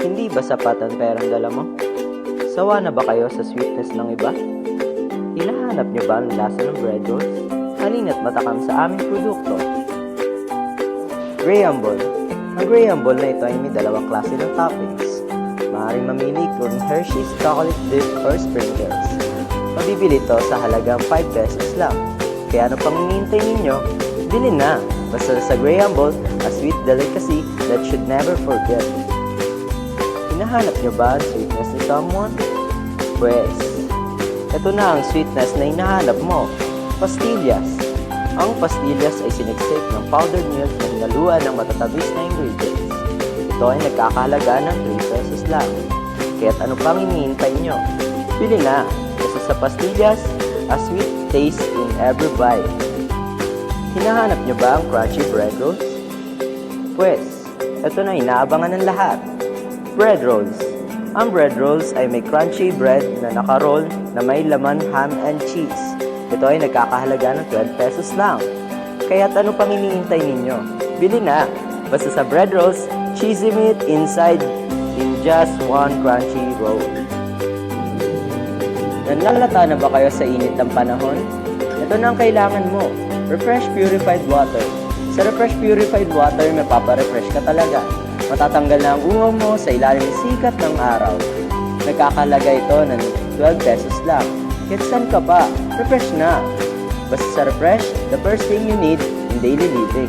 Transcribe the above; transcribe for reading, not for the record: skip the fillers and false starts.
Hindi ba sapat ang perang dala mo? Sawa na ba kayo sa sweetness ng iba? Hinahanap niyo ba ang lasa ng bread rolls? Halina't matakam sa aming produkto. Graham Ball. Ang Graham Ball na ito ay may dalawang klase ng toppings. Maaaring mamili kung Hershey's Chocolate Dip or Sprinkles. Mabibili ito sa halagang 5 pesos lang. Kaya ano pang hinihintay ninyo? Bilhin na! Basta sa Graham Ball, a sweet delicacy that should never forget. Hinahanap niyo ba ang sweetness ni someone? Pwes, ito na ang sweetness na hinahanap mo. Pastillas. Ang pastillas ay siniksik ng powdered milk na hinaluan ng matatamis na ingredients. Ito ay nagkakahalaga ng 3 pesos lang. Kaya't ano pang hinihintay nyo? Bili na! Kasi sa pastillas, a sweet taste in every bite. Hinahanap nyo ba ang crunchy bread rolls? Pwes, ito na inaabangan ng lahat. Bread rolls. Ang bread rolls ay may crunchy bread na nakaroll na may laman ham and cheese. Ito ay nagkakahalaga ng 12 pesos lang. Kaya't ano pang iniintay ninyo? Bili na! Basta sa bread rolls, cheesy meat inside in just one crunchy roll. Nanlalata na ba kayo sa init ng panahon? Ito na ang kailangan mo. Refresh Purified Water. Sa Refresh Purified Water, mapaparefresh ka talaga. Matatanggal na ang uhaw mo sa ilalim ng sikat ng araw. Nagkakalaga ito ng 12 pesos lang. Kitsan ka pa, refresh na. Basta sa Refresh, the first thing you need in daily living.